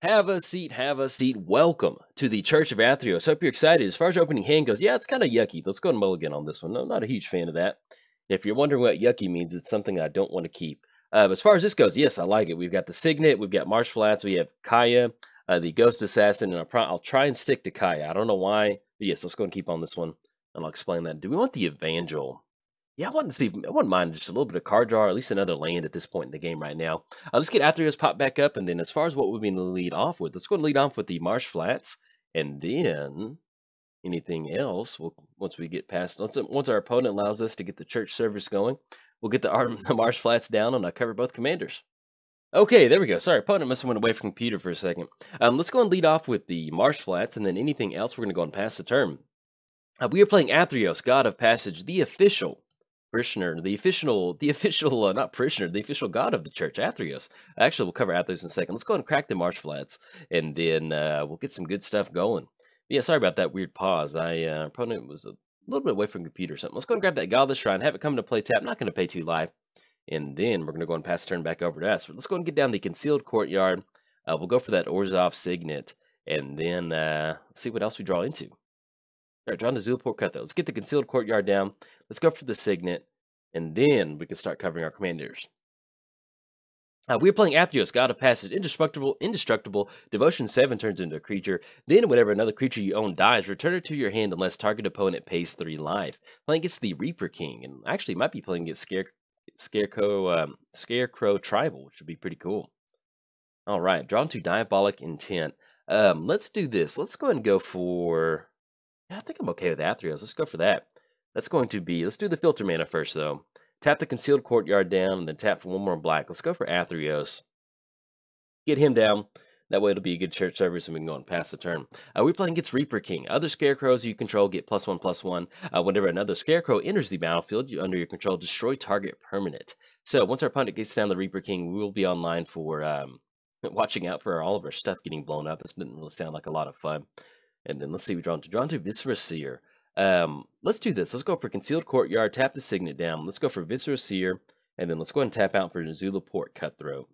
Have a seat, have a seat. Welcome to the Church of Athreos. Hope you're excited. As far as your opening hand goes, yeah, it's kind of yucky. Let's go and mulligan on this one. I'm not a huge fan of that. If you're wondering what yucky means, it's something I don't want to keep. As far as this goes, yes, I like it. We've got the Signet, we've got Marsh Flats, we have Kaya, the Ghost Assassin, and I'll try and stick to Kaya. I don't know why, but yes, let's go and keep on this one, and I'll explain that. Do we want the Evangel? Yeah, I wouldn't mind just a little bit of card draw, or at least another land at this point in the game right now. Let's get Athreos pop back up, and then as far as what we're going to lead off with, let's go and lead off with the Marsh Flats, and then anything else, once we get past, once our opponent allows us to get the church service going, we'll get the Marsh Flats down, and I'll cover both commanders. Okay, there we go. Sorry, opponent must have went away from computer for a second. Let's go and lead off with the Marsh Flats, and then anything else, we're going to go and pass the turn. We are playing Athreos, God of Passage, the official parishioner, the official, not parishioner, the official god of the church, Athreos. Actually, we'll cover Athreos in a second. Let's go ahead and crack the Marsh Flats, and then we'll get some good stuff going. Yeah, sorry about that weird pause. Opponent was a little bit away from computer or something. Let's go and grab that Ghalta Shrine, have it come to play tap. Not going to pay 2 life, and then we're going to go and pass the turn back over to us. But let's go and get down the Concealed Courtyard. We'll go for that Orzhov Signet, and then see what else we draw into. All right, drawing the Zulaport Cut though. Let's get the Concealed Courtyard down. Let's go for the Signet, and then we can start covering our commanders. We're playing Athreos, God of Passage, Indestructible. Devotion 7 turns into a creature. Then, whenever another creature you own dies, return it to your hand unless target opponent pays 3 life. Playing against the Reaper King, and actually might be playing against Scarecrow Tribal, which would be pretty cool. All right, drawn to Diabolic Intent. Let's do this. Let's go ahead and go for. Yeah, I think I'm okay with Athreos. Let's go for that. That's going to be, let's do the filter mana first, though. Tap the Concealed Courtyard down, and then tap for 1 more black. Let's go for Athreos. Get him down. That way it'll be a good church service, and we can go and pass the turn. We're playing against Reaper King. Other Scarecrows you control get +1/+1. Whenever another Scarecrow enters the battlefield under your control, destroy target permanent. So once our opponent gets down the Reaper King, we will be online for watching out for all of our stuff getting blown up. This didn't really sound like a lot of fun. And then let's see, we drawn to Viscera Seer. Let's do this. Let's go for Concealed Courtyard, tap the Signet down. Let's go for Viscera Seer, and then let's go ahead and tap out for Zulaport Cutthroat.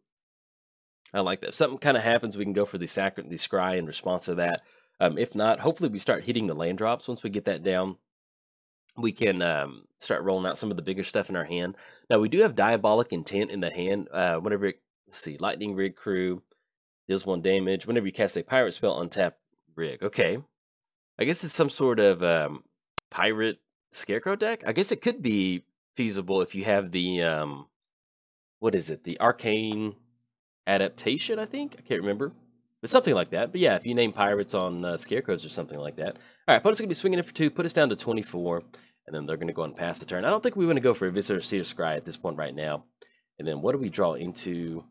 I like that. If something kind of happens, we can go for the Scry in response to that. If not, hopefully we start hitting the land drops. Once we get that down, we can start rolling out some of the bigger stuff in our hand. Now, we do have Diabolic Intent in the hand. Let's see, Lightning Rig Crew deals 1 damage. Whenever you cast a pirate spell, untap Rig. Okay. I guess it's some sort of pirate Scarecrow deck. I guess it could be feasible if you have the, what is it? The Arcane Adaptation, I think? I can't remember. But something like that. But yeah, if you name pirates on Scarecrows or something like that. All right, opponent's going to be swinging in for 2, put us down to 24, and then they're going to go and pass the turn. I don't think we want to go for a Viscera Seer Scry at this point right now. And then what do we draw into?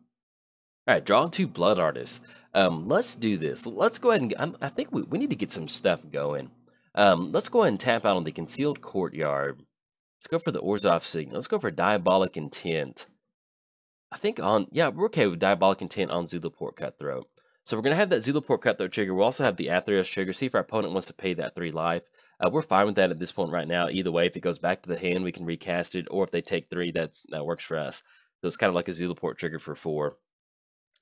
All right, draw 2 Blood Artists. Let's do this. Let's go ahead and I think we need to get some stuff going. Let's go ahead and tap out on the Concealed Courtyard. Let's go for the Orzhov Signet. Let's go for Diabolic Intent. I think we're okay with Diabolic Intent on Zulaport Cutthroat. So we're going to have that Zulaport Cutthroat trigger. We'll also have the Athreos trigger. See if our opponent wants to pay that 3 life. We're fine with that at this point right now. Either way, if it goes back to the hand, we can recast it. Or if they take 3, that works for us. So it's kind of like a Zulaport trigger for 4.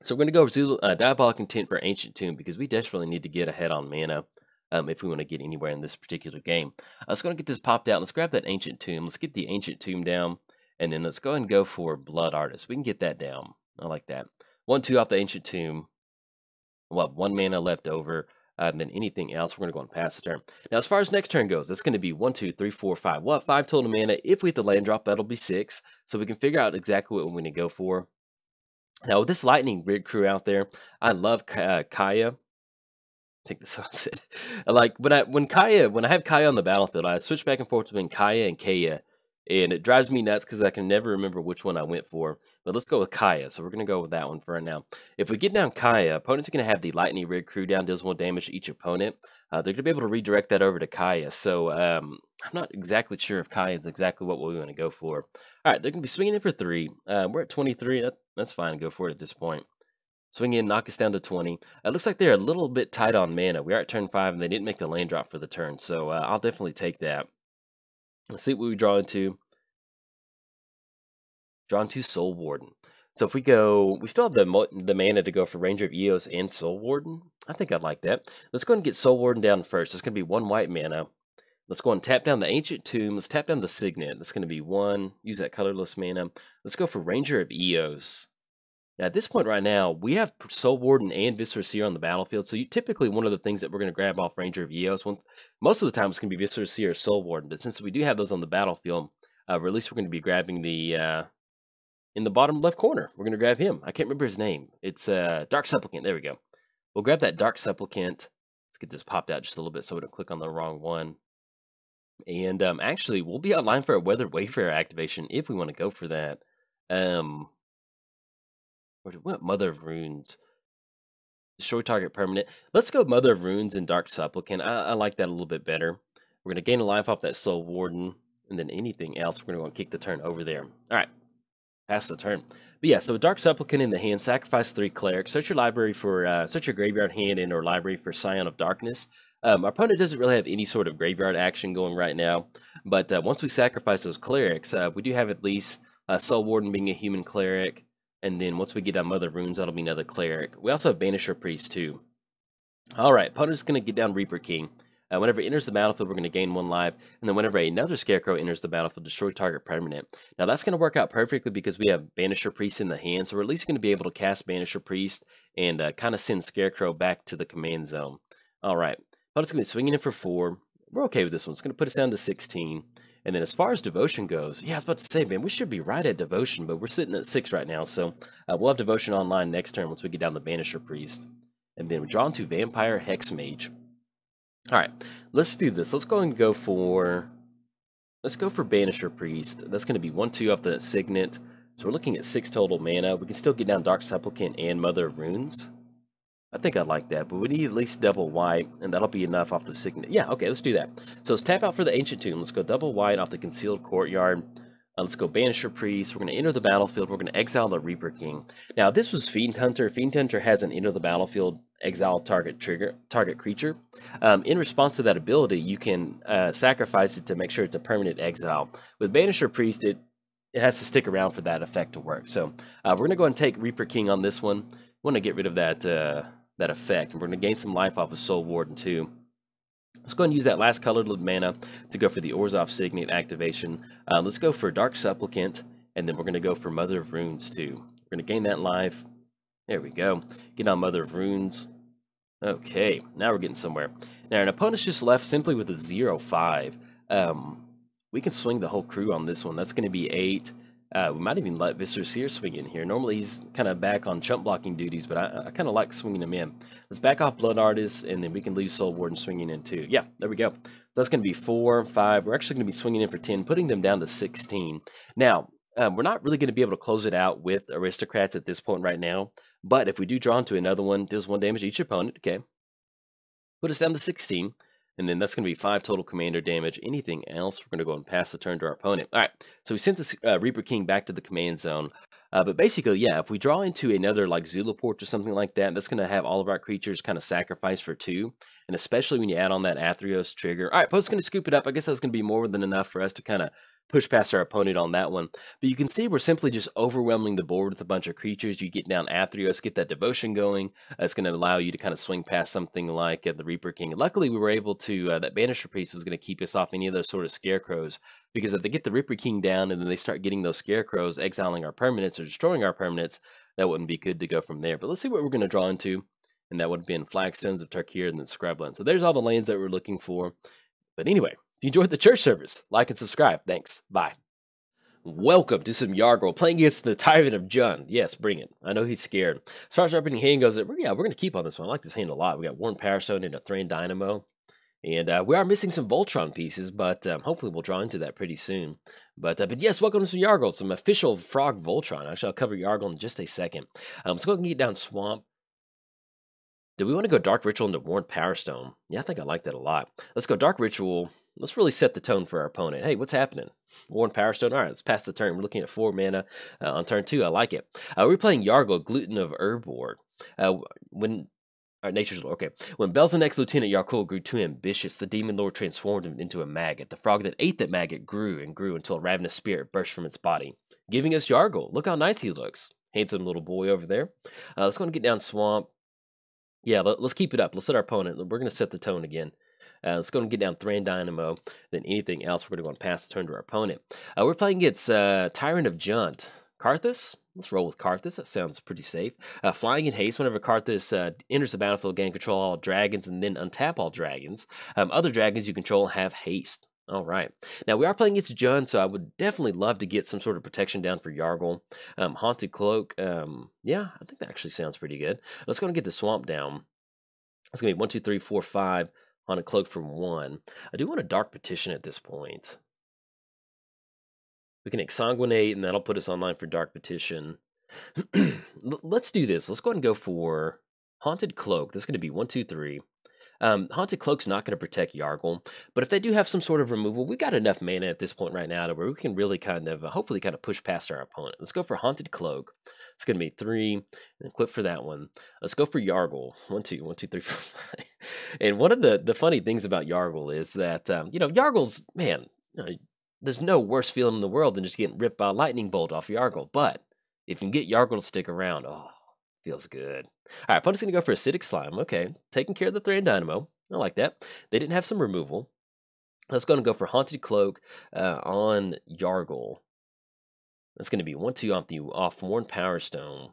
So we're going to go over Diabolic Intent for Ancient Tomb, because we desperately need to get ahead on mana if we want to get anywhere in this particular game. Let's go and get this popped out. Let's grab that Ancient Tomb. Let's get the Ancient Tomb down, and then let's go and go for Blood Artist. We can get that down. I like that. 1/2 off the Ancient Tomb. We'll have 1 mana left over. And then anything else, we're going to go and pass the turn. Now, as far as next turn goes, that's going to be 1, 2, 3, 4, 5. We'll have 5 total mana. If we hit the land drop, that'll be 6. So we can figure out exactly what we're going to go for. Now, with this Lightning Rig Crew out there, I love Kaya. I think that's what I said. Like, when I have Kaya on the battlefield, I switch back and forth between Kaya and Kaya, and it drives me nuts because I can never remember which one I went for. But let's go with Kaya, so we're going to go with that one for right now. If we get down Kaya, opponents are going to have the Lightning Rig Crew down, deals 1 damage to each opponent. They're going to be able to redirect that over to Kaya, so I'm not exactly sure if Kaya is exactly what we want to go for. All right, they're going to be swinging in for 3. We're at 23. That's fine. Go for it at this point. Swing in, knock us down to 20. It looks like they're a little bit tight on mana. We are at turn 5, and they didn't make the land drop for the turn, so I'll definitely take that. Let's see what we draw into. Drawn to Soul Warden. So if we go, we still have the mana to go for Ranger of Eos and Soul Warden. I think I'd like that. Let's go ahead and get Soul Warden down first. It's going to be 1 white mana. Let's go and tap down the Ancient Tomb. Let's tap down the Signet. That's going to be 1. Use that colorless mana. Let's go for Ranger of Eos. Now, at this point right now, we have Soul Warden and Viscera Seer on the battlefield. So typically one of the things that we're going to grab off Ranger of Eos, most of the time it's going to be Viscera Seer or Soul Warden. But since we do have those on the battlefield, or at least we're going to be grabbing the... in the bottom left corner, we're going to grab him. I can't remember his name. It's Dark Supplicant. There we go. We'll grab that Dark Supplicant. Let's get this popped out just a little bit so we don't click on the wrong one. And actually, we'll be online for a Weathered Wayfarer activation if we want to go for that. What Mother of Runes? Destroy target permanent. Let's go Mother of Runes and Dark Supplicant. I like that a little bit better. We're going to gain a life off that Soul Warden. And then anything else, we're going to go and kick the turn over there. All right. Pass the turn. But yeah, so Dark Supplicant in the hand, sacrifice 3 Clerics, search your library for, search your graveyard hand and or library for Scion of Darkness. Our opponent doesn't really have any sort of graveyard action going right now, but once we sacrifice those Clerics, we do have at least Soul Warden being a human Cleric, and then once we get on Mother of Runes, that'll be another Cleric. We also have Banisher Priest too. Alright, opponent's going to get down Reaper King. Whenever it enters the battlefield, we're going to gain 1 life. And then whenever another Scarecrow enters the battlefield, destroy target permanent. Now that's going to work out perfectly because we have Banisher Priest in the hand. So we're at least going to be able to cast Banisher Priest and kind of send Scarecrow back to the command zone. Alright, opponent's going to be swinging in for 4. We're okay with this one. It's going to put us down to 16. And then as far as Devotion goes, yeah, I was about to say, man, we should be right at Devotion, but we're sitting at 6 right now. So we'll have Devotion online next turn once we get down the Banisher Priest. And then we're drawn to Vampire Hex Mage. Alright, let's do this. Let's go and go for Banisher Priest. That's going to be 1/2 off the Signet. So we're looking at 6 total mana. We can still get down Dark Supplicant and Mother of Runes. I think I like that, but we need at least double white, and that'll be enough off the Signet. Yeah, okay, let's do that. So let's tap out for the Ancient Tomb. Let's go double white off the Concealed Courtyard. Let's go Banisher Priest. We're going to enter the battlefield. We're going to exile the Reaper King. Now, this was Fiend Hunter. Fiend Hunter has an enter the battlefield, exile target creature. In response to that ability, you can sacrifice it to make sure it's a permanent exile. With Banisher Priest, it has to stick around for that effect to work. So we're going to go and take Reaper King on this one. We want to get rid of that effect. And we're going to gain some life off of Soul Warden too. Let's go and use that last colored mana to go for the Orzhov Signet activation. Let's go for Dark Supplicant, and then we're going to go for Mother of Runes too. We're going to gain that life. There we go. Get on Mother of Runes. Okay, now we're getting somewhere. Now, an opponent's just left simply with a 0/5. We can swing the whole crew on this one. That's going to be 8. We might even let Viscera Seer swing in here. Normally he's kind of back on chump blocking duties, but I kind of like swinging him in. Let's back off Blood Artist, and then we can leave Soul Warden swinging in too. Yeah, there we go. So that's going to be 4, 5. We're actually going to be swinging in for 10, putting them down to 16. Now, we're not really going to be able to close it out with Aristocrats at this point right now, but if we do draw into another one, deals 1 damage to each opponent, okay. Put us down to 16. And then that's going to be 5 total commander damage. Anything else, we're going to go and pass the turn to our opponent. All right, so we sent this Reaper King back to the command zone. But basically, yeah, if we draw into another like Zulaport or something like that, that's going to have all of our creatures kind of sacrificed for 2. And especially when you add on that Athreos trigger. All right, Pope's going to scoop it up. I guess that's going to be more than enough for us to kind of push past our opponent on that one. But you can see we're simply just overwhelming the board with a bunch of creatures. You get down Athreos, get that Devotion going. It's going to allow you to kind of swing past something like the Reaper King. Luckily, we were able to, that Banisher Priest was going to keep us off any of those sort of Scarecrows. Because if they get the Reaper King down and then they start getting those Scarecrows, exiling our permanents or destroying our permanents, that wouldn't be good to go from there. But let's see what we're going to draw into. And that would have been Flagstones of Tarkir and then Scrubland. So there's all the lands that we're looking for. But anyway, if you enjoyed the church service, like and subscribe. Thanks. Bye. Welcome to some Yargle, playing against the Tyrant of Jund. Yes, bring it. I know he's scared. Starts opening hand, goes, yeah, we're going to keep on this one. I like this hand a lot. We got Worn Power Stone and a Thran Dynamo. And we are missing some Voltron pieces, but hopefully we'll draw into that pretty soon. But yes, welcome to some Yargle, some official Frog Voltron. Actually, I'll cover Yargle in just a second. Let's go and get down Swamp. Do we want to go Dark Ritual into Worn Power Stone? Yeah, I think I like that a lot. Let's go Dark Ritual. Let's really set the tone for our opponent. Hey, what's happening? Worn Power Stone. All right, let's pass the turn. We're looking at 4 mana on turn 2. I like it. We're playing Yargle, Gluten of Urborg. When Nature's Lord. Okay. When Belzenek's Lieutenant Yargle grew too ambitious, the Demon Lord transformed him into a maggot. The frog that ate that maggot grew and grew until a ravenous spirit burst from its body, giving us Yargle. Look how nice he looks. handsome little boy over there. Let's go and get down Swamp. Yeah, let's keep it up. Let's set our opponent. We're going to set the tone again. Let's go and get down Thran Dynamo. Then anything else, we're going to go and pass the turn to our opponent. We're playing against Tyrant of Jolt. Karthus? Let's roll with Karthus. That sounds pretty safe. Flying in haste. Whenever Karthus enters the battlefield, gain control all dragons and then untap all dragons. Other dragons you control have haste. All right. Now, we are playing against Jund, so I would definitely love to get some sort of protection down for Yargle. Haunted Cloak. Yeah, I think that actually sounds pretty good. Let's go and get the Swamp down. It's going to be 1, 2, 3, 4, 5. Haunted Cloak from 1. I do want a Dark Petition at this point. We can exsanguinate, and that'll put us online for Dark Petition. Let's do this. Let's go ahead and go for Haunted Cloak. This is going to be 1, 2, 3. Haunted Cloak's not going to protect Yargle, but if they do have some sort of removal, we've got enough mana at this point right now to where we can really kind of, hopefully kind of push past our opponent. Let's go for Haunted Cloak. It's going to be 3, and equip for that one. Let's go for Yargle. 1, 2, 1, 2, 3, 4, 5. And one of the funny things about Yargle is that, Yargle's, man, there's no worse feeling in the world than just getting ripped by a lightning bolt off Yargle, but if you can get Yargle to stick around, oh, feels good. All right, opponent's going to go for Acidic Slime. Okay, taking care of the Thran Dynamo. I like that. They didn't have some removal. Let's go and go for Haunted Cloak on Yargle. That's going to be 1, 2 off Worn Power Stone.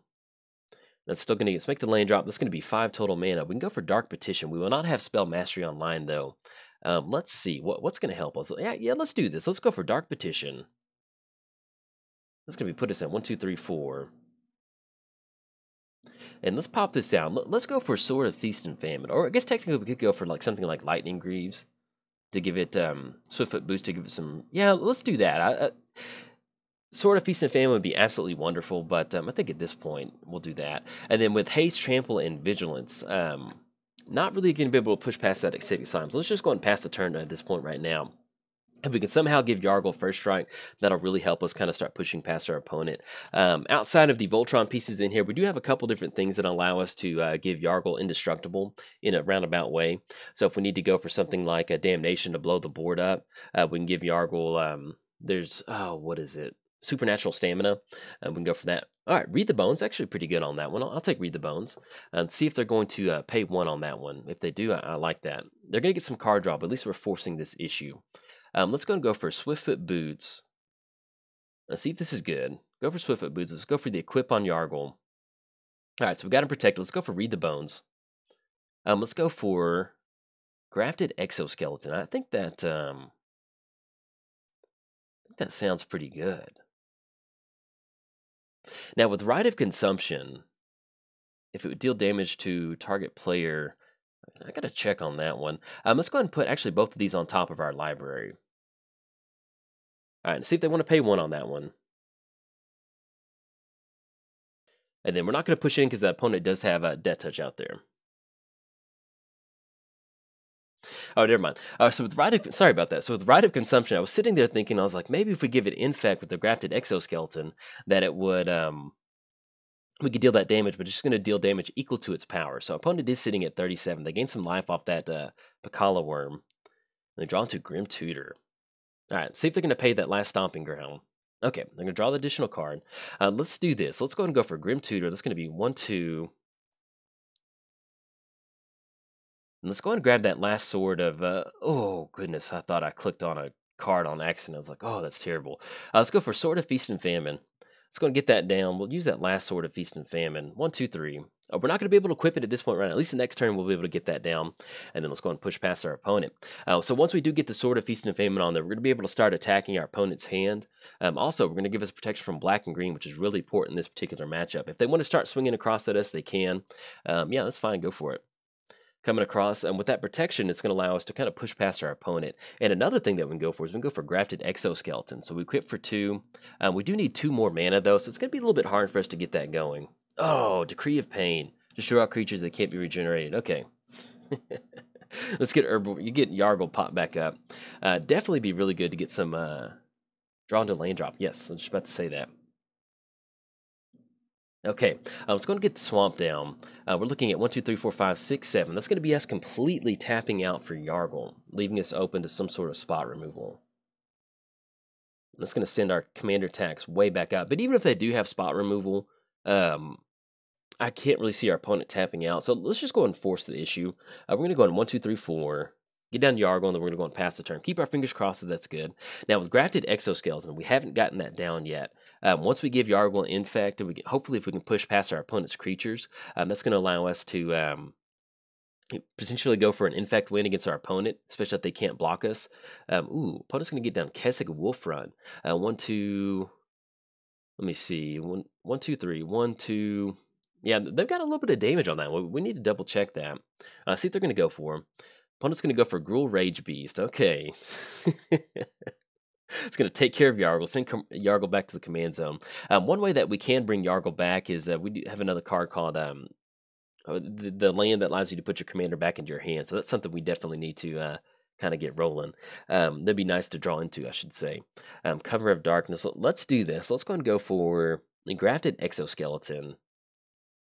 That's still going to make the land drop. That's going to be 5 total mana. We can go for Dark Petition. We will not have Spell Mastery online, though. Let's see. What's going to help us? Yeah, let's do this. Let's go for Dark Petition. That's going to put us at 1, 2, 3, 4. And let's pop this out. Let's go for Sword of Feast and Famine. Or I guess technically we could go for like something like Lightning Greaves to give it Swiftfoot Boost to give it some. Yeah, let's do that. Sword of Feast and Famine would be absolutely wonderful, but I think at this point we'll do that. And then with Haste, Trample, and Vigilance, not really going to be able to push past that Acidic Slime. So let's just go and pass the turn at this point right now. If we can somehow give Yargle first strike, that'll really help us kind of start pushing past our opponent. Outside of the Voltron pieces in here, we do have a couple different things that allow us to give Yargle indestructible in a roundabout way. So if we need to go for something like a Damnation to blow the board up, we can give Yargle, what is it? Supernatural Stamina. We can go for that. All right, Read the Bones. Actually pretty good on that one. I'll take Read the Bones and see if they're going to pay 1 on that one. If they do, I like that. They're going to get some card draw, but at least we're forcing this issue. Let's go and go for Swiftfoot Boots. Let's see if this is good. Go for Swiftfoot Boots. Let's go for the Equip on Yargle. All right, so we got him protected. Let's go for Read the Bones. Let's go for Grafted Exoskeleton. I think that sounds pretty good. Now with Rite of Consumption, if it would deal damage to target player, I gotta check on that one. Let's go ahead and put actually both of these on top of our library. All right, see if they want to pay 1 on that one. And then we're not going to push in because the opponent does have a Death Touch out there. Oh, never mind. So with sorry about that. So with Rite of Consumption, I was sitting there thinking, I was like, maybe if we give it Infect with the Grafted Exoskeleton, that it would, we could deal that damage, but it's just going to deal damage equal to its power. So opponent is sitting at 37. They gain some life off that Pacala Worm. And they draw into Grim Tutor. All right, see if they're going to pay that last Stomping Ground. Okay, they're going to draw the additional card. Let's do this. Let's go ahead and go for Grim Tutor. That's going to be 1, 2. And let's go ahead and grab that last sword of, oh goodness, I thought I clicked on a card on accident. I was like, oh, that's terrible. Let's go for Sword of Feast and Famine. Let's go and get that down. We'll use that last Sword of Feast and Famine. 1, 2, 3. We're not going to be able to equip it at this point right now. At least the next turn we'll be able to get that down. And then let's go and push past our opponent. So once we do get the Sword of Feast and Famine on there, we're going to be able to start attacking our opponent's hand. Also, we're going to give us protection from black and green, which is really important in this particular matchup. If they want to start swinging across at us, they can. Yeah, that's fine. Go for it. Coming across, and with that protection, it's going to allow us to kind of push past our opponent. And another thing that we can go for is we can go for Grafted Exoskeleton. So we equip for 2. We do need 2 more mana, though, so it's going to be a little bit hard for us to get that going. Oh, Decree of Pain. Destroy all creatures that can't be regenerated. Okay. Let's get Herbal. You get Yargle pop back up. Definitely be really good to get some draw into land drop. Yes, I was just about to say that. Okay, let's go and get the Swamp down. We're looking at 1, 2, 3, 4, 5, 6, 7. That's going to be us completely tapping out for Yargle, leaving us open to some sort of spot removal. That's going to send our commander attacks way back up. But even if they do have spot removal, I can't really see our opponent tapping out. So let's just go and force the issue. We're going to go on 1, 2, 3, 4. Get down Yargle, and then we're going to go and pass the turn. Keep our fingers crossed that that's good. Now, with Grafted Exoskeleton, we haven't gotten that down yet. Once we give Yargle an Infect, hopefully if we can push past our opponent's creatures, that's going to allow us to potentially go for an Infect win against our opponent, especially if they can't block us. Opponent's going to get down Kessig Wolfrun. 1, 2... Let me see. 1, 2, 3. 1, 2... Yeah, they've got a little bit of damage on that. We need to double check that. See if they're going to go for him. Opponent's going to go for Gruul Rage Beast. Okay. It's going to take care of Yargle, send Yargle back to the command zone. One way that we can bring Yargle back is we do have another card called the land that allows you to put your commander back into your hand. So that's something we definitely need to kind of get rolling. That'd be nice to draw into, I should say. Cover of Darkness. Let's do this. Let's go and go for a Grafted Exoskeleton.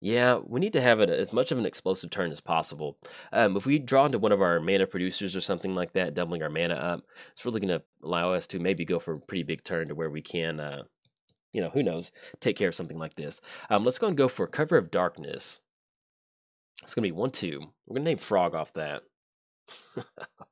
Yeah, we need to have it as much of an explosive turn as possible. If we draw into one of our mana producers or something like that, doubling our mana up, it's really going to allow us to maybe go for a pretty big turn to where we can, who knows, take care of something like this. Let's go and go for Cover of Darkness. It's going to be 1, 2. We're going to name Frog off that.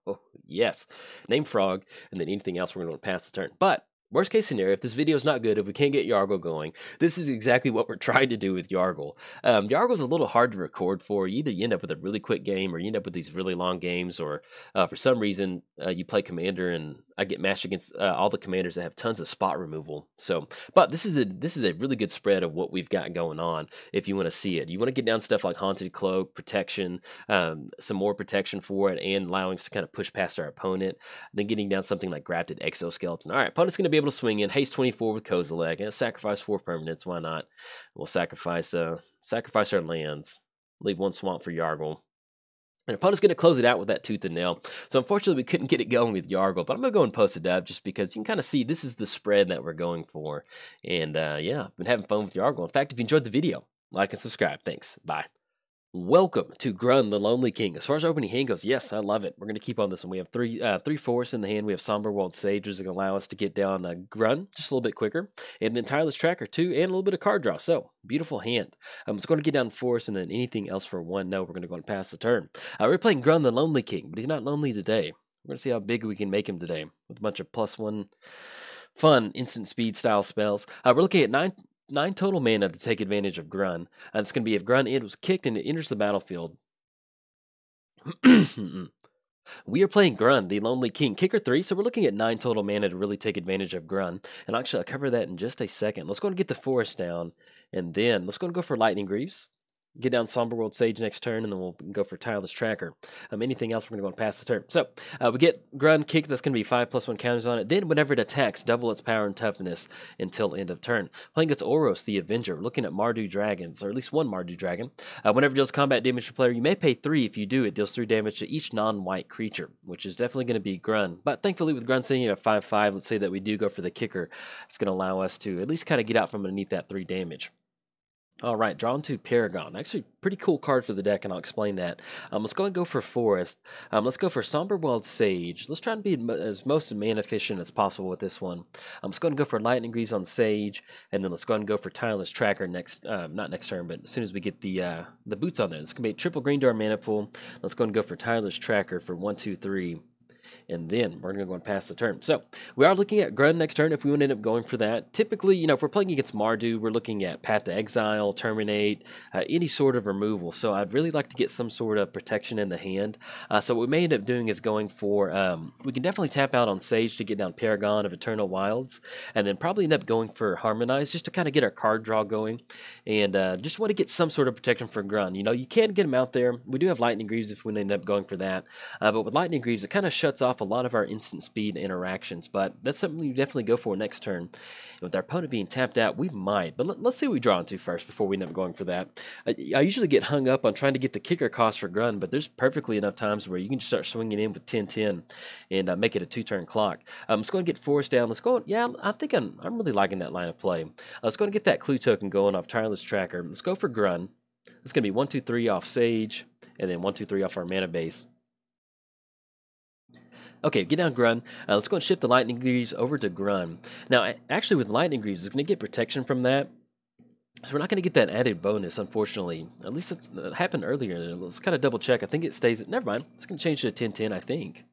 Oh, yes. Name Frog, and then anything else we're going to pass the turn. But worst case scenario, if this video is not good, if we can't get Yargle going, this is exactly what we're trying to do with Yargle. Yargle's a little hard to record for. Either you end up with a really quick game, or you end up with these really long games, or for some reason you play Commander and I get matched against all the commanders that have tons of spot removal. So, but this is a really good spread of what we've got going on. If you want to see it, you want to get down stuff like Haunted Cloak, protection, some more protection for it, and allowing us to kind of push past our opponent. Then getting down something like Grafted Exoskeleton. All right, opponent's going to be able to swing in haste 24 with Kozilek and sacrifice 4 permanents. Why not? We'll sacrifice our lands, leave 1 swamp for Yargle. And opponent's going to close it out with that Tooth and Nail. So unfortunately, we couldn't get it going with Yargle, but I'm going to go and post it up just because you can kind of see this is the spread that we're going for. And yeah, I've been having fun with Yargle. In fact, if you enjoyed the video, like and subscribe. Thanks. Bye. Welcome to Grunn, the Lonely King. As far as opening hand goes, yes, I love it. We're going to keep on this one. We have three forests in the hand. We have Somberwald Sage, which is going to allow us to get down Grunn just a little bit quicker. And then Tireless Tracker, 2, and a little bit of card draw. So, beautiful hand. It's going to get down forest, and then anything else for 1. No, we're going to go and pass the turn. We're playing Grunn, the Lonely King, but he's not lonely today. We're going to see how big we can make him today with a bunch of +1 fun instant speed style spells. We're looking at 9 total mana to take advantage of Grunn. It's going to be if Grunn was kicked and it enters the battlefield. We are playing Grunn, the Lonely King. Kicker 3, so we're looking at 9 total mana to really take advantage of Grunn. And actually, I'll cover that in just a second. Let's go and get the forest down, and then let's go and go for Lightning Greaves. Get down Somberwald Sage next turn, and then we'll go for Tireless Tracker. Anything else, we're going to go and pass the turn. So, we get Grunn kicked. That's going to be 5+1 counters on it. Then, whenever it attacks, double its power and toughness until end of turn. Playing against Oros, the Avenger. We're looking at Mardu Dragons, or at least 1 Mardu Dragon. Whenever it deals combat damage to player, you may pay 3. If you do, it deals 3 damage to each non-white creature, which is definitely going to be Grunn. But thankfully, with Grunn sitting at 5/5, let's say that we do go for the kicker. It's going to allow us to at least kind of get out from underneath that 3 damage. All right, drawn to Paragon. Actually, pretty cool card for the deck, and I'll explain that. Let's go and go for Forest. Let's go for Somberwald Sage. Let's try to be as most mana efficient as possible with this one. Let's go and go for Lightning Greaves on Sage, and then let's go and go for Tireless Tracker next, not next turn, but as soon as we get the boots on there. It's going to be a triple green to our mana pool. Let's go and go for Tireless Tracker for 1, 2, 3. And then we're going to go and pass the turn. So we are looking at Grunn next turn if we want to end up going for that. Typically, if we're playing against Mardu, we're looking at Path to Exile, Terminate, any sort of removal. So I'd really like to get some sort of protection in the hand. So what we may end up doing is going for, we can definitely tap out on Sage to get down Paragon of Eternal Wilds, and then probably end up going for Harmonize just to kind of get our card draw going. And just want to get some sort of protection for Grunn. You can get him out there. We do have Lightning Greaves if we end up going for that. But with Lightning Greaves, it kind of shuts off a lot of our instant speed interactions, but that's something you definitely go for next turn. And with our opponent being tapped out, we might, but let's see what we draw into first before we end up going for that. I usually get hung up on trying to get the kicker cost for Grunn, but there's perfectly enough times where you can just start swinging in with 10-10 and make it a 2-turn clock. Let's go and get Forest down. Let's go. Yeah, I think I'm really liking that line of play. Let's go and get that clue token going off Tireless Tracker. Let's go for Grunn. It's going to be 1, 2, 3 off Sage, and then 1, 2, 3 off our mana base. Okay, get down Grunn. Let's go and shift the Lightning Greaves over to Grunn. Now, actually with Lightning Greaves, it's going to get protection from that. So we're not going to get that added bonus, unfortunately. At least it's happened earlier. Let's kind of double check. I think it stays. Never mind. It's going to change to 10-10, I think.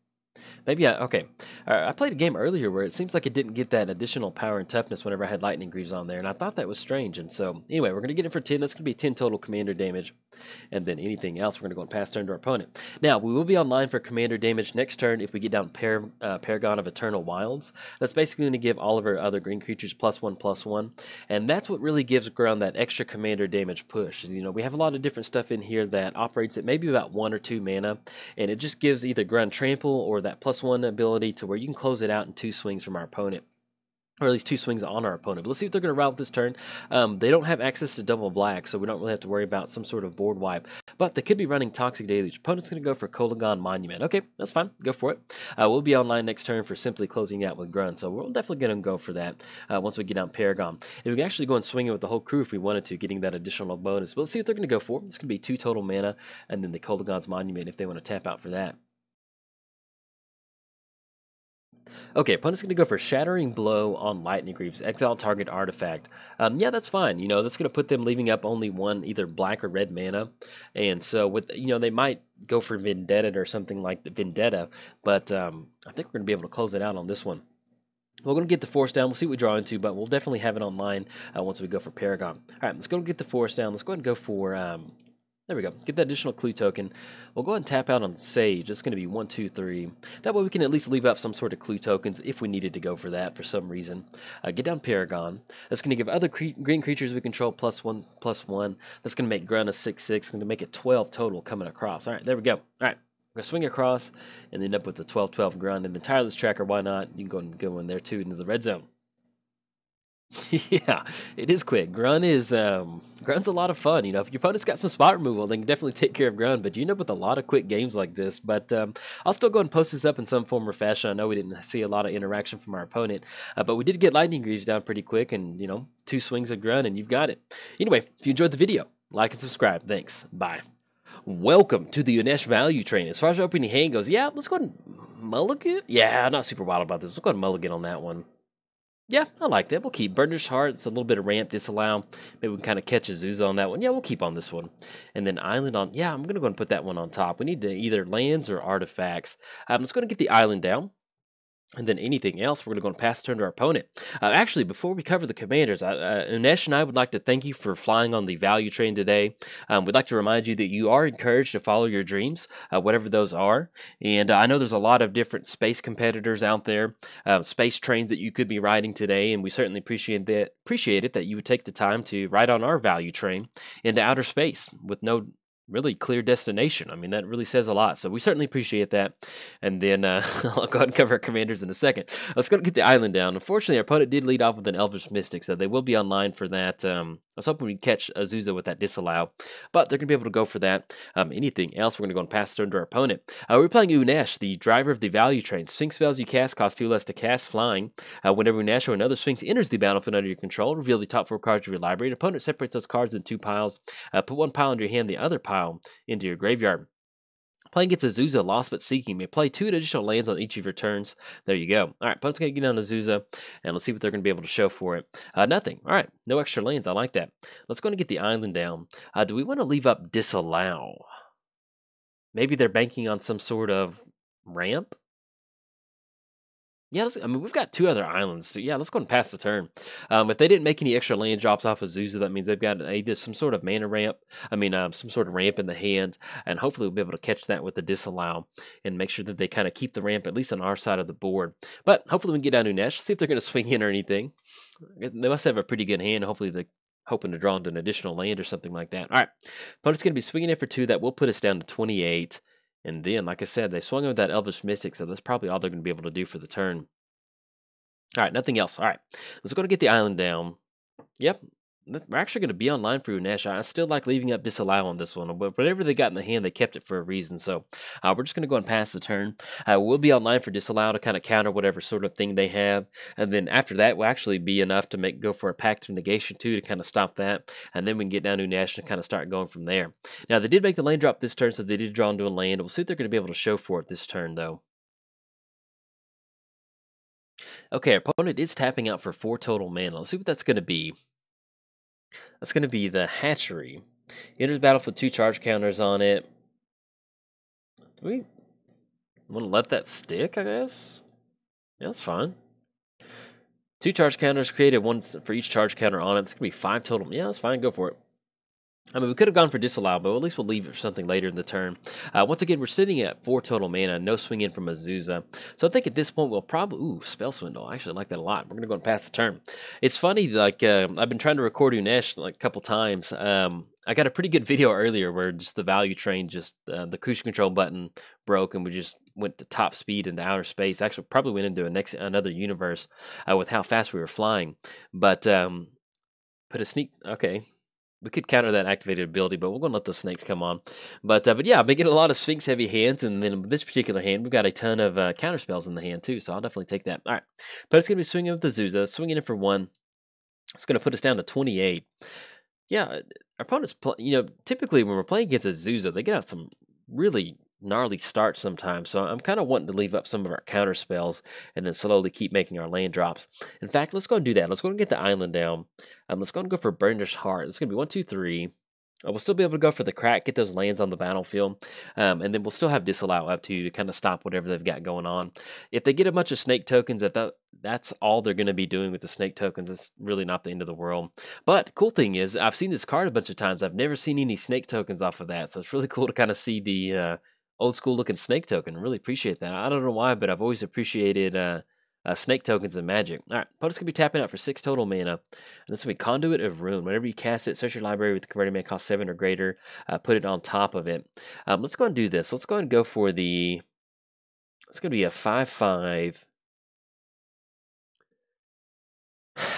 Maybe okay. I played a game earlier where it seems like it didn't get that additional power and toughness whenever I had lightning greaves on there, and I thought that was strange. And so, anyway, we're going to get it for 10. That's going to be 10 total commander damage. And then anything else, we're going to go and pass turn to our opponent. Now, we will be online for commander damage next turn if we get down Paragon of Eternal Wilds. That's basically going to give all of our other green creatures +1/+1. And that's what really gives Grunn that extra commander damage push. You know, we have a lot of different stuff in here that operates at maybe about 1 or 2 mana, and it just gives either Grunn Trample or that +1 ability to where you can close it out in 2 swings from our opponent. Or at least 2 swings on our opponent. But let's see what they're going to route this turn. They don't have access to double black, so we don't really have to worry about some sort of board wipe. But they could be running Toxic Deluge. Opponent's going to go for Kolaghan Monument. Okay, that's fine. Go for it. We'll be online next turn for simply closing out with Grunn, so we're definitely going to go for that once we get out Paragon. And we can actually go and swing it with the whole crew if we wanted to, getting that additional bonus. But let's see what they're going to go for. It's going to be 2 total mana, and then the Kolaghan's Monument if they want to tap out for that. Okay, opponent's going to go for Shattering Blow on Lightning Greaves, exile target artifact. Yeah, that's fine. You know, that's going to put them leaving up only 1 either black or red mana. And so, with they might go for Vendetta or something like the Vendetta, but I think we're going to be able to close it out on this one. We're going to get the force down. We'll see what we draw into, but we'll definitely have it online once we go for Paragon. All right, let's go and get the force down. Let's go ahead and go for... there we go. Get that additional clue token. We'll go ahead and tap out on Sage. It's going to be 1, 2, 3. That way we can at least leave up some sort of clue tokens if we needed to go for that for some reason. Get down Paragon. That's going to give other green creatures we control +1/+1. That's going to make Grunn a 6/6. Going to make it 12 total coming across. All right, there we go. All right. We're going to swing across and end up with the 12/12 Grunn. And then Tireless Tracker, why not? You can go in there too into the red zone. Yeah, it is quick. Grunn's a lot of fun. You know, if your opponent's got some spot removal, they can definitely take care of Grunn. But you end up with a lot of quick games like this. But I'll still go and post this up in some form or fashion. I know we didn't see a lot of interaction from our opponent, but we did get Lightning Greaves down pretty quick, and 2 swings of Grunn, and you've got it. Anyway, if you enjoyed the video, like and subscribe. Thanks. Bye. Welcome to the Unesh value train. As far as our opening hand goes, yeah, let's go ahead and mulligan. Yeah, I'm not super wild about this. Let's go ahead and mulligan on that one. Yeah, I like that. We'll keep Burnished Heart. It's a little bit of ramp, disallow. Maybe we can kind of catch a Azusa on that one. Yeah, we'll keep on this one. And then Island on... Yeah, I'm going to go and put that one on top. We need to either lands or artifacts. Let's go and get the Island down. And then anything else, we're going to go and pass the turn to our opponent. Actually, before we cover the commanders, Unesh and I would like to thank you for flying on the value train today. We'd like to remind you that you are encouraged to follow your dreams, whatever those are. And I know there's a lot of different space competitors out there, space trains that you could be riding today, and we certainly appreciate it that you would take the time to ride on our value train into outer space with no really clear destination. I mean, that really says a lot. So we certainly appreciate that. And then I'll go ahead and cover our commanders in a second. Let's go and get the island down. Unfortunately, our opponent did lead off with an Elvish Mystic, so they will be online for that. I was hoping we'd catch Azusa with that disallow, but they're going to be able to go for that. Anything else, we're going to go and pass turn to our opponent. We're playing Unesh, the driver of the value train. Sphinx spells you cast cost 2 less to cast flying. Whenever Unesh or another Sphinx enters the battlefield under your control, reveal the top 4 cards of your library. An opponent separates those cards in 2 piles. Put 1 pile into your hand, the other pile into your graveyard. Playing gets Azusa, Lost But Seeking. May play 2 additional lands on each of your turns. There you go. All right, opponent's going to get on Azusa, and let's see what they're going to be able to show for it. Nothing. All right, no extra lands. I like that. Let's go and get the island down. Do we want to leave up Disallow? Maybe they're banking on some sort of ramp? Yeah, I mean, we've got 2 other islands. So yeah, let's go and pass the turn. If they didn't make any extra land drops off of Azusa, that means they've got either some sort of mana ramp, some sort of ramp in the hand, and hopefully we'll be able to catch that with the disallow and make sure that they kind of keep the ramp at least on our side of the board. But hopefully we can get down Unesh, see if they're going to swing in or anything. They must have a pretty good hand. Hopefully they're hoping to draw into an additional land or something like that. All right, opponent's going to be swinging in for 2. That will put us down to 28. And then, like I said, they swung in with that Elvish Mystic, so that's probably all they're going to be able to do for the turn. All right, nothing else. All right, let's go to get the island down. Yep, we're actually going to be online for Unesh. I still like leaving up Disallow on this one, but whatever they got in the hand, they kept it for a reason. So we're just going to go and pass the turn. We'll be online for Disallow to kind of counter whatever sort of thing they have. And then after that will actually be enough to go for a Pact of Negation too to kind of stop that. And then we can get down to Unesh and kind of start going from there. Now, they did make the land drop this turn, so they did draw into a land. We'll see if they're going to be able to show for it this turn, though. Okay, our opponent is tapping out for 4 total mana. Let's see what that's going to be. That's going to be the Hatchery. Enters battle with 2 charge counters on it. Do we want to let that stick, I guess? Yeah, that's fine. 2 charge counters created, 1 for each charge counter on it. It's going to be 5 total. Yeah, that's fine. Go for it. I mean, we could have gone for disallow, but at least we'll leave it for something later in the turn. Once again, we're sitting at 4 total mana, no swing in from Azusa. So I think at this point we'll probably... Ooh, Spell Swindle. I actually like that a lot. We're going to go and pass the turn. It's funny, like, I've been trying to record Unesh like a couple times. I got a pretty good video earlier where just the value train, just the cruise control button broke and we just went to top speed into outer space. Actually, probably went into another universe with how fast we were flying. But put a sneak... Okay. We could counter that activated ability, but we're going to let those snakes come on. But yeah, I've been getting a lot of Sphinx heavy hands, and then with this particular hand, we've got a ton of counter spells in the hand too, so I'll definitely take that. All right, but it's going to be swinging with the Azusa, swinging it for 1. It's going to put us down to 28. Yeah, our opponents, typically when we're playing against Azusa, they get out some really gnarly starts sometimes, so I'm kind of wanting to leave up some of our counter spells and then slowly keep making our land drops. In fact, let's go and do that. Let's go and get the island down. Let's go and go for Burnished Heart. It's going to be 1, 2, 3. We'll still be able to go for the crack, get those lands on the battlefield, and then we'll still have disallow up to kind of stop whatever they've got going on. If they get a bunch of snake tokens, that's all they're going to be doing with the snake tokens. It's really not the end of the world. But cool thing is, I've seen this card a bunch of times. I've never seen any snake tokens off of that, so it's really cool to kind of see the old school looking snake token. Really appreciate that. I don't know why, but I've always appreciated snake tokens in Magic. All right, opponent's gonna be tapping out for 6 total mana. And this will be Conduit of Ruin. Whenever you cast it, search your library with the converted mana cost 7 or greater. Put it on top of it. Let's go and do this. Let's go and go for the. It's gonna be a 5/5.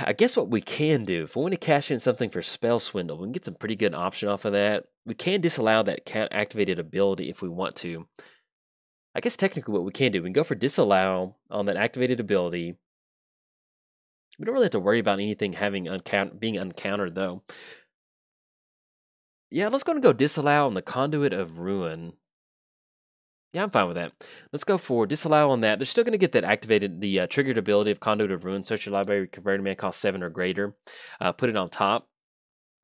I guess what we can do, if we want to cash in something for Spell Swindle, we can get some pretty good option off of that. We can disallow that activated ability if we want to. I guess technically what we can do, we can go for disallow on that activated ability. We don't really have to worry about anything being uncountered though. Yeah, let's go and go disallow on the Conduit of Ruin. Yeah, I'm fine with that. Let's go for disallow on that. They're still going to get that activated, the triggered ability of Conduit of Ruin. Search your library, converted mana cost 7 or greater. Put it on top.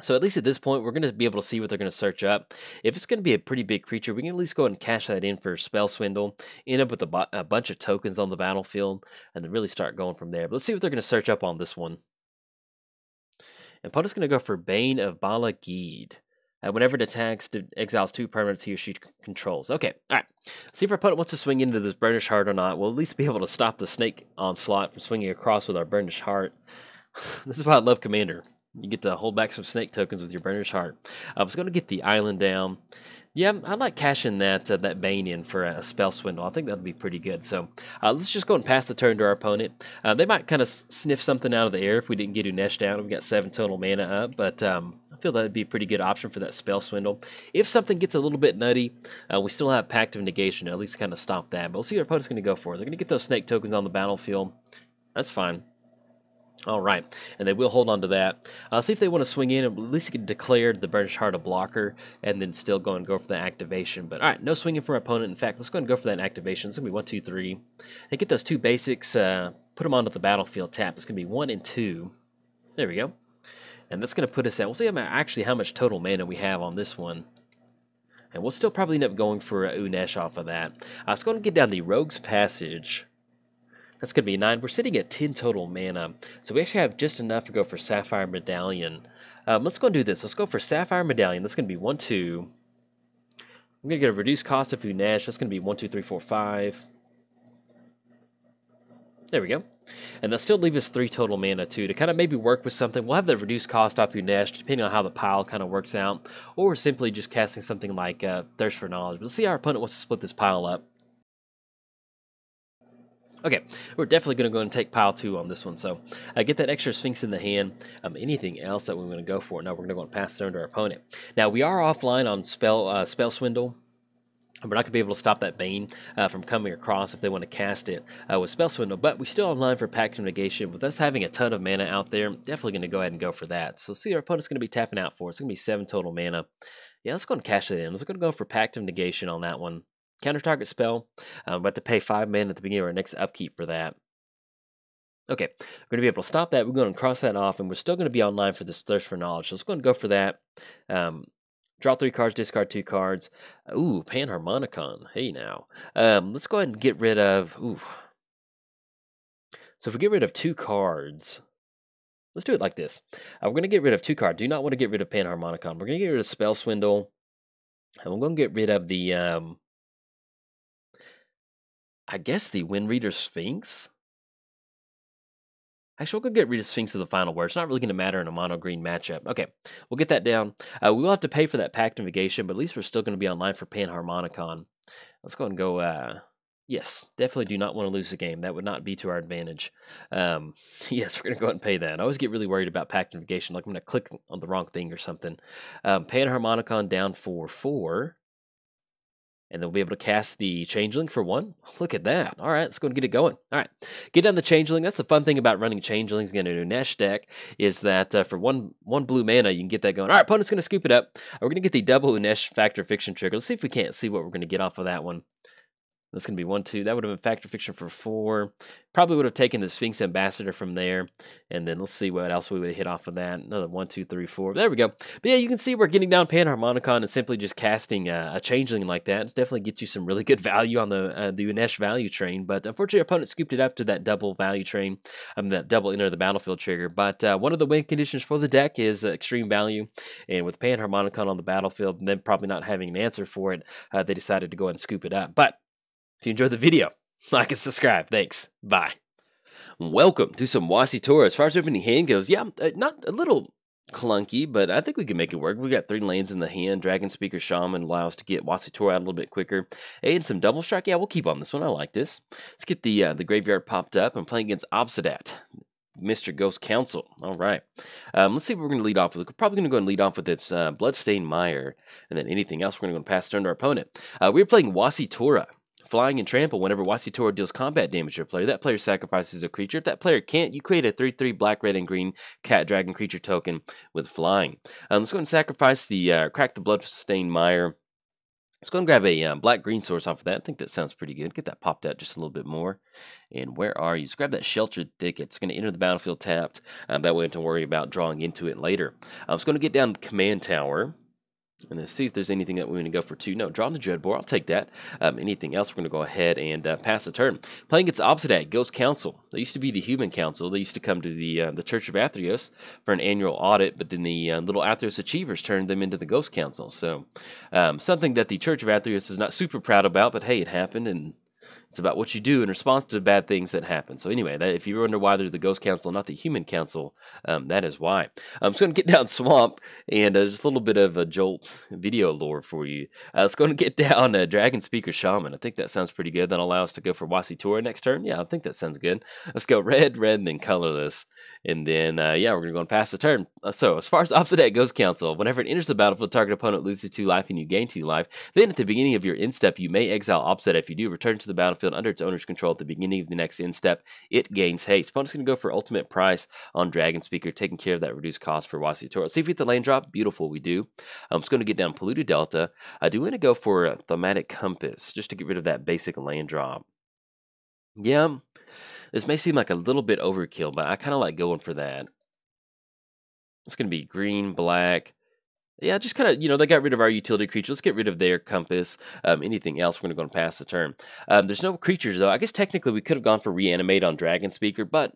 So at least at this point, we're going to be able to see what they're going to search up. If it's going to be a pretty big creature, we can at least go ahead and cash that in for Spell Swindle, end up with a bunch of tokens on the battlefield, and then really start going from there. But let's see what they're going to search up on this one. And opponent's going to go for Bane of Bala Gheed. Whenever it attacks, exiles 2 permanents he or she controls. Okay, all right. See if our opponent wants to swing into this Burnished Heart or not. We'll at least be able to stop the snake onslaught from swinging across with our Burnished Heart. This is why I love Commander. You get to hold back some snake tokens with your Burnished Heart. I was going to get the island down. Yeah, I like cashing that Bane in for a Spell Swindle. I think that'd be pretty good. So let's just go and pass the turn to our opponent. They might kind of sniff something out of the air if we didn't get Unesh down. We've got 7 total mana up, but I feel that'd be a pretty good option for that Spell Swindle. If something gets a little bit nutty, we still have Pact of Negation to at least kind of stop that. But we'll see what our opponent's going to go for. They're going to get those snake tokens on the battlefield. That's fine. All right, and they will hold on to that. See if they want to swing in, at least get declared the Burnished Heart a blocker, and then still go for the activation. But all right, no swinging for our opponent. In fact, let's go and go for that activation. It's going to be 1, 2, 3. And get those 2 basics, put them onto the battlefield tap. It's going to be 1 and 2. There we go. And that's going to put us at, we'll see actually how much total mana we have on this one. And we'll still probably end up going for Unesh off of that. Let's go and get down the Rogue's Passage. That's going to be 9. We're sitting at 10 total mana. So we actually have just enough to go for Sapphire Medallion. Let's go and do this. Let's go for Sapphire Medallion. That's going to be 1, 2. I'm going to get a reduced cost of Unesh. That's going to be 1, 2, 3, 4, 5. There we go. And that'll still leave us 3 total mana too to kind of maybe work with something. We'll have the reduced cost off Unesh depending on how the pile kind of works out. Or simply just casting something like Thirst for Knowledge. But let's see how our opponent wants to split this pile up. Okay, we're definitely going to go and take pile 2 on this one. So get that extra Sphinx in the hand. Anything else that we're going to go for? No, we're going to go and pass turn to our opponent. Now, we are offline on Spell Swindle. We're not going to be able to stop that Bane from coming across if they want to cast it with Spell Swindle, but we're still online for Pact of Negation. With us having a ton of mana out there, I'm definitely going to go ahead and go for that. So let's see what our opponent's going to be tapping out for. It's going to be 7 total mana. Yeah, let's go and cash it in. Let's go for Pact of Negation on that one. Counter target spell. We'll have to pay 5 mana at the beginning of our next upkeep for that. Okay, we're going to be able to stop that. We're going to cross that off, and we're still going to be online for this Thirst for Knowledge. So let's go and go for that. Draw 3 cards, discard 2 cards. Ooh, Panharmonicon. Hey now. Let's go ahead and get rid of... Ooh. So if we get rid of 2 cards... Let's do it like this. We're going to get rid of 2 cards. Do not want to get rid of Panharmonicon. We're going to get rid of Spell Swindle. And we're going to get rid of the... I guess the Wind Reader Sphinx? Actually, we'll go get rid of Sphinx of the final word. It's not really going to matter in a mono-green matchup. Okay, we'll get that down. We will have to pay for that Pact of Negation, but at least we're still going to be online for Panharmonicon. Let's go ahead and go... Yes, definitely do not want to lose the game. That would not be to our advantage. Yes, we're going to go ahead and pay that. I always get really worried about Pact of Negation, like I'm going to click on the wrong thing or something. Panharmonicon down for 4. And then we'll be able to cast the Changeling for 1. Look at that. All right, let's go and get it going. All right, get down the Changeling. That's the fun thing about running Changelings in an Unesh deck is that for one blue mana, you can get that going. All right, opponent's going to scoop it up. We're going to get the double Unesh Factor Fiction trigger. Let's see if we can't see what we're going to get off of that one. That's going to be 1, 2. That would have been Factor Fiction for 4. Probably would have taken the Sphinx Ambassador from there. And then let's see what else we would have hit off of that. Another 1, 2, 3, 4. There we go. But yeah, you can see we're getting down Panharmonicon and simply just casting a Changeling like that. It definitely gets you some really good value on the Unesh value train. But unfortunately, our opponent scooped it up to that double value train. That double enter the battlefield trigger. But one of the win conditions for the deck is extreme value. And with Panharmonicon on the battlefield, and then probably not having an answer for it, they decided to go and scoop it up. But if you enjoyed the video, like and subscribe. Thanks. Bye. Welcome to some Wasitora. As far as opening hand goes, yeah, not a little clunky, but I think we can make it work. We got 3 lanes in the hand. Dragon Speaker Shaman allow us to get Wasitora out a little bit quicker. And some double strike. Yeah, we'll keep on this one. I like this. Let's get the graveyard popped up. I'm playing against Obsidat. Mr. Ghost Council. All right. Let's see what we're going to lead off with. We're probably going to go and lead off with this Bloodstained Mire. And then anything else, we're going to go and pass turn to our opponent. We're playing Wasitora. Flying and trample. Whenever Wasitora deals combat damage to a player, that player sacrifices a creature. If that player can't, you create a 3/3 black, red, and green cat dragon creature token with flying. Let's go and sacrifice the Crack the Bloodstained Mire. Let's go and grab a black green source off of that. I think that sounds pretty good. Get that popped out just a little bit more. And where are you? Let's grab that Sheltered Thicket. It's going to enter the battlefield tapped. That way we don't have to worry about drawing into it later. I was going to get down the Command Tower. And then see if there's anything that we want to go for 2. No, draw the Dreadbore. I'll take that. Anything else, we're going to go ahead and pass the turn. Playing against Obsidat, Ghost Council. They used to be the Human Council. They used to come to the Church of Athreos for an annual audit, but then the little Athreos Achievers turned them into the Ghost Council. So something that the Church of Athreos is not super proud about, but hey, it happened, and it's about what you do in response to bad things that happen. So anyway, if you wonder why they're the Ghost Council, not the Human Council, that is why. I'm just going to get down Swamp, and just a little bit of a Jolt video lore for you. Let's go and get down Dragon Speaker Shaman. I think that sounds pretty good. That'll allow us to go for Wasitora next turn. Yeah, I think that sounds good. Let's go red, and then colorless. And then, yeah, we're going to go and pass the turn. So as far as Obsidat Ghost Council, whenever it enters the battlefield, target opponent loses 2 life and you gain 2 life. Then at the beginning of your end step, you may exile Obsidat. If you do, return to the battlefield under its owner's control at the beginning of the next end step. It gains haste. Opponent's going to go for ultimate price on Dragon Speaker, taking care of that reduced cost for Wasitora. See if we get the lane drop. Beautiful, we do. I'm just going to get down Polluted Delta. I do want to go for a Thematic Compass, just to get rid of that basic land drop. Yeah, this may seem like a little bit overkill, but I kind of like going for that. It's going to be green, black. Yeah, just kind of, you know, they got rid of our utility creature. Let's get rid of their compass. Anything else, we're going to go and pass the turn. There's no creatures, though. I guess technically we could have gone for Reanimate on Dragon Speaker, but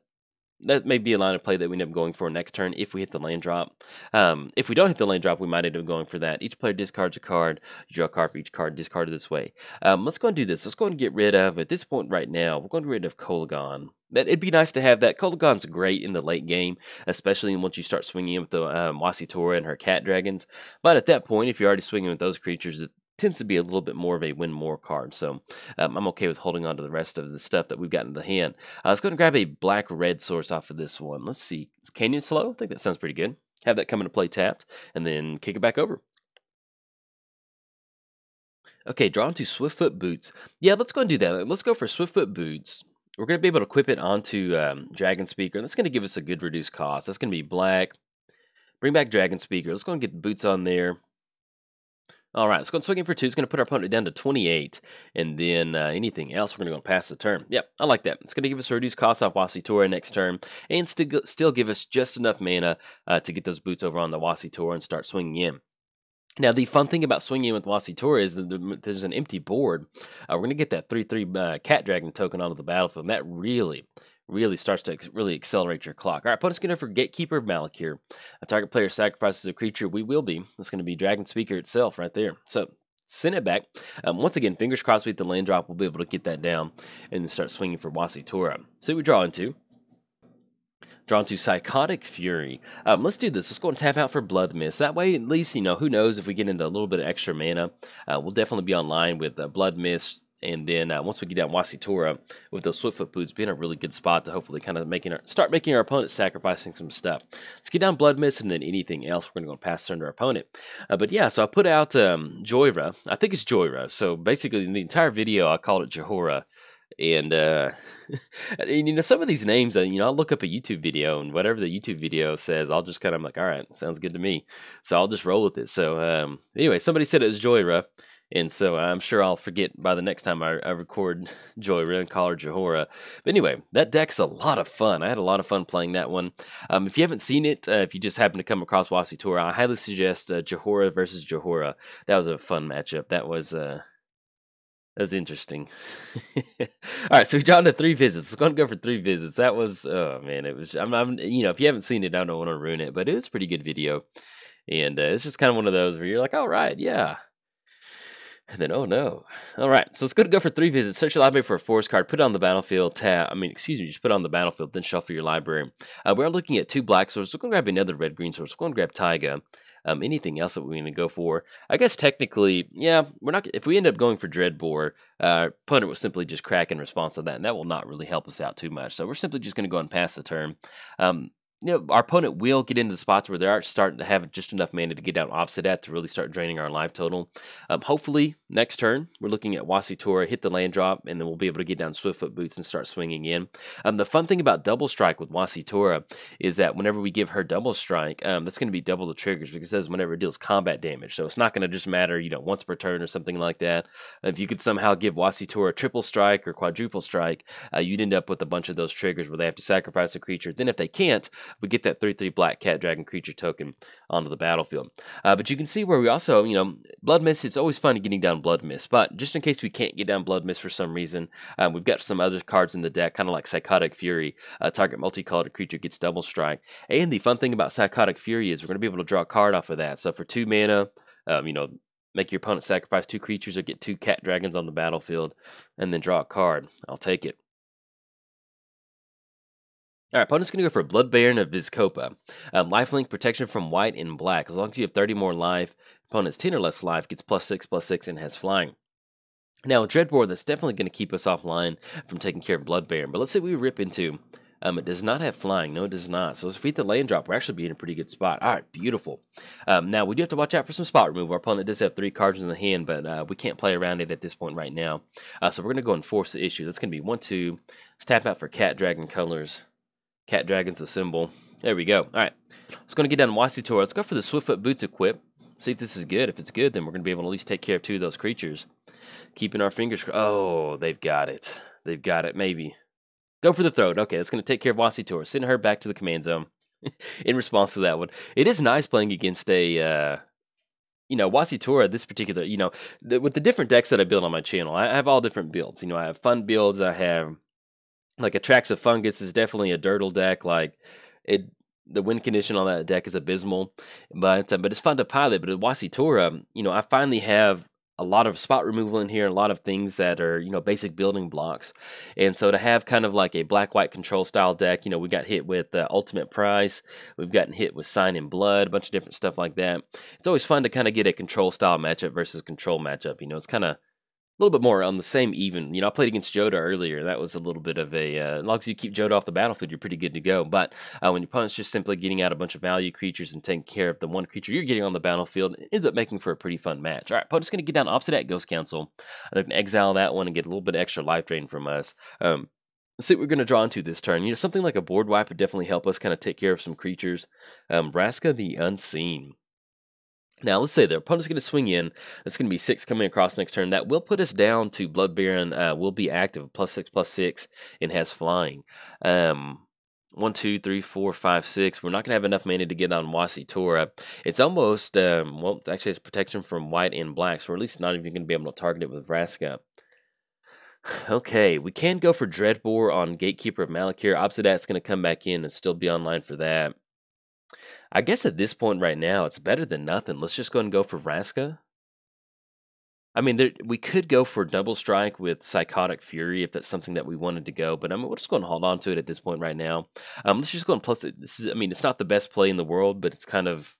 that may be a line of play that we end up going for next turn if we hit the land drop. If we don't hit the land drop, we might end up going for that. Each player discards a card. You draw a card for each card discarded this way. Let's go and do this. Let's go and get rid of, at this point right now, we're going to get rid of Kolaghan. It'd be nice to have that. Kolaghan's great in the late game, especially once you start swinging in with the Wasitora and her cat dragons. But at that point, if you're already swinging with those creatures, it tends to be a little bit more of a win more card. So I'm okay with holding on to the rest of the stuff that we've got in the hand. Let's go and grab a black-red source off of this one. Let's see. Is Canyon Slow? I think that sounds pretty good. Have that come into play tapped, and then kick it back over. Okay, draw into Swiftfoot Boots. Yeah, let's go and do that. Let's go for Swiftfoot Boots. We're going to be able to equip it onto Dragon Speaker, and that's going to give us a good reduced cost. That's going to be black. Bring back Dragon Speaker. Let's go and get the boots on there. All right, let's go swinging for 2. It's going to put our opponent down to 28, and then anything else, we're going to go and pass the turn. Yep, I like that. It's going to give us a reduced cost off Wasitora next turn, and still give us just enough mana to get those boots over on the Wasitora and start swinging in. Now, the fun thing about swinging in with Wasitora is that there's an empty board. We're going to get that 3/3 Cat Dragon token onto the battlefield, and that really starts to really accelerate your clock. All right, opponent's going to for Gatekeeper of Malakir. A target player sacrifices a creature. We will be. It's going to be Dragon Speaker itself right there. So send it back. Once again, fingers crossed with the land drop, we'll be able to get that down and then start swinging for Wasitora. So we draw into. Drawn to Psychotic Fury. Let's do this. Let's go and tap out for Blood Mist. That way, at least, who knows if we get into a little bit of extra mana. We'll definitely be online with Blood Mist. And then once we get down Wasitora, with those Swiftfoot boots being a really good spot to hopefully kind of start making our opponent sacrificing some stuff. Let's get down Blood Mist, and then anything else we're going to go pass turn to our opponent. But yeah, so I put out Joyra. I think it's Joyra. So basically, in the entire video, I called it Johora. And, and some of these names, I'll look up a YouTube video, and whatever the YouTube video says, I'll just kind of like, all right, sounds good to me. So I'll just roll with it. So anyway, somebody said it was Joyra, and so I'm sure I'll forget by the next time I record Joyra and call her Johora. But anyway, that deck's a lot of fun. I had a lot of fun playing that one. If you haven't seen it, if you just happen to come across Wasitora, I highly suggest Johora versus Johora. That was a fun matchup. That was interesting. All right, so we drawn to 3 visits. We're going to go for 3 visits. That was, oh man, it was. If you haven't seen it, I don't want to ruin it, but it was a pretty good video, and it's just kind of one of those where you're like, all right, yeah. And then, oh no. All right, so let's go for 3 visits. Search your library for a forest card, put it on the battlefield, just put it on the battlefield, then shuffle your library. We're looking at 2 black swords. We're going to grab another red-green sword. We're going to grab Taiga. Anything else that we're going to go for? I guess technically, yeah, we're not. If we end up going for Dreadbore, opponent will simply just crack in response to that, and that will not really help us out too much. So we're simply just going to go and pass the turn. Our opponent will get into the spots where they are starting to have just enough mana to get down opposite that to really start draining our life total. Hopefully, next turn, we're looking at Wasitora, hit the land drop, and then we'll be able to get down Swiftfoot Boots and start swinging in. The fun thing about Double Strike with Wasitora is that whenever we give her Double Strike, that's going to be double the triggers because it says whenever it deals combat damage. So it's not going to just matter, once per turn or something like that. If you could somehow give Wasitora Triple Strike or Quadruple Strike, you'd end up with a bunch of those triggers where they have to sacrifice a creature. Then if they can't, we get that 3/3 black cat dragon creature token onto the battlefield. But you can see where we also, Blood Mist, it's always fun getting down Blood Mist, but just in case we can't get down Blood Mist for some reason, we've got some other cards in the deck, kind of like Psychotic Fury. Target multicolored creature gets double strike. And the fun thing about Psychotic Fury is we're going to be able to draw a card off of that. So for 2 mana, make your opponent sacrifice 2 creatures or get 2 cat dragons on the battlefield, and then draw a card. I'll take it. Alright, opponent's going to go for a Blood Baron of Vizkopa. Lifelink, protection from white and black. As long as you have 30 more life, opponent's 10 or less life, gets +6/+6, and has flying. Now, a Dreadbore, that's definitely going to keep us offline from taking care of Blood Baron. But let's say we rip into, it does not have flying. No, it does not. So if we hit the land drop, we're actually be in a pretty good spot. Alright, beautiful. Now, we do have to watch out for some spot removal. Our opponent does have 3 cards in the hand, but we can't play around it at this point right now. So we're going to go and force the issue. That's going to be 1, 2. Let's tap out for Cat Dragon colors. Cat Dragon's a symbol. There we go. All right. Let's go to get down to Wasitora. Let's go for the Swiftfoot Boots equip. See if this is good. If it's good, then we're going to be able to at least take care of 2 of those creatures. Keeping our fingers crossed. Oh, they've got it. They've got it, maybe. Go for the throat. Okay, that's going to take care of Wasitora. Send her back to the command zone in response to that one. It is nice playing against a... Wasitora, this particular, with the different decks that I build on my channel, I have all different builds. I have fun builds. I have... Like Atraxa Fungus is definitely a dirtle deck. Like the win condition on that deck is abysmal, but it's fun to pilot. But at Wasitora, I finally have a lot of spot removal in here, a lot of things that are basic building blocks, and so to have kind of like a black-white control style deck, we got hit with Ultimate Price, we've gotten hit with Sign in Blood, a bunch of different stuff like that. It's always fun to kind of get a control style matchup versus control matchup. It's kind of a little bit more on the same even. I played against Jota earlier. That was a little bit of a... as long as you keep Jota off the battlefield, you're pretty good to go. But when your opponent's just simply getting out a bunch of value creatures and taking care of the one creature you're getting on the battlefield, it ends up making for a pretty fun match. All right, opponent's going to get down opposite that Ghost Council. They're going to exile that one and get a little bit extra life drain from us. Let's see what we're going to draw into this turn. Something like a board wipe would definitely help us kind of take care of some creatures. Vraska the Unseen. Now, let's say their opponent's going to swing in. That's going to be 6 coming across next turn. That will put us down to Blood Baron will be active, +6/+6, and has flying. 1, 2, 3, 4, 5, 6. We're not going to have enough mana to get on Wasitora. It's almost, well, actually it's protection from white and black, so we're at least not even going to be able to target it with Vraska. Okay, we can go for Dreadbore on Gatekeeper of Malakir. Obsidat's going to come back in and still be online for that. I guess at this point right now, it's better than nothing. Let's just go and go for Vraska. I mean, we could go for Double Strike with Psychotic Fury if that's something that we wanted to go, but I mean, we're just going to hold on to it at this point right now. Let's just go and plus it. This is, I mean, it's not the best play in the world, but it's kind of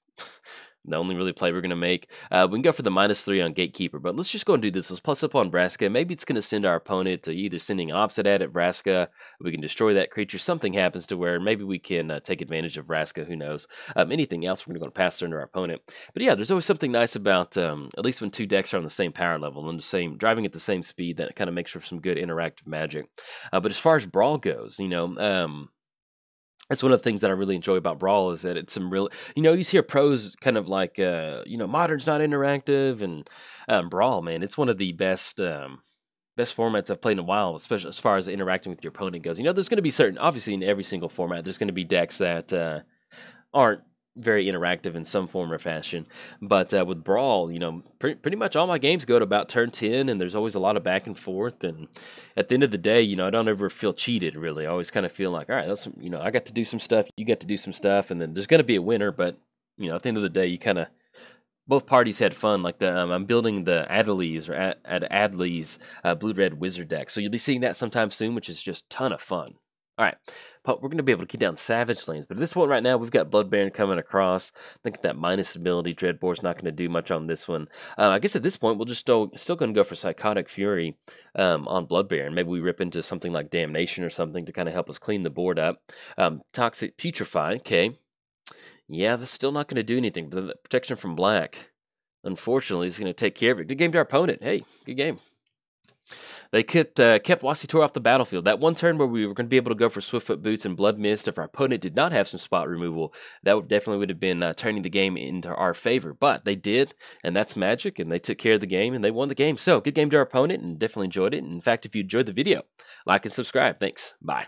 the only really play we're going to make. We can go for the -3 on Gatekeeper, but let's just go and do this. Let's plus up on Vraska. Maybe it's going to send our opponent to either sending an Obsidian at Vraska. We can destroy that creature. Something happens to where maybe we can take advantage of Vraska. Who knows? Anything else, we're going to pass turn to our opponent. But yeah, there's always something nice about, at least when 2 decks are on the same power level and the same driving at the same speed, that kind of makes for some good interactive magic. But as far as Brawl goes, you know, that's one of the things that I really enjoy about Brawl is that it's some real, you know, you hear pros kind of like, you know, Modern's not interactive, and Brawl, man, it's one of the best formats I've played in a while, especially as far as interacting with your opponent goes. You know, there's going to be certain, obviously in every single format, there's going to be decks that aren't very interactive in some form or fashion, but with Brawl, you know, pretty much all my games go to about turn 10, and there's always a lot of back and forth, and at the end of the day, you know, I don't ever feel cheated, really. I always kind of feel like, all right, that's, you know, I got to do some stuff, you got to do some stuff, and then there's going to be a winner, but, you know, at the end of the day, you kind of, both parties had fun. Like I'm building the Adelies or Adley's blue-red wizard deck, so you'll be seeing that sometime soon, which is just a ton of fun. All right, but we're going to be able to keep down Savage Lanes. But at this point right now, we've got Blood Baron coming across. I think that minus ability, Dreadbore's not going to do much on this one. I guess at this point, we'll just still going to go for Psychotic Fury on Blood Baron. Maybe we rip into something like Damnation or something to kind of help us clean the board up. Toxic Putrefy, okay. Yeah, that's still not going to do anything. But the protection from black, unfortunately, is going to take care of it. Good game to our opponent. Hey, good game. They kept Wasitora off the battlefield. That one turn where we were going to be able to go for Swiftfoot Boots and Blood Mist, if our opponent did not have some spot removal, that definitely would have been turning the game into our favor. But they did, and that's magic, and they took care of the game, and they won the game. So, good game to our opponent, and definitely enjoyed it. And in fact, if you enjoyed the video, like and subscribe. Thanks. Bye.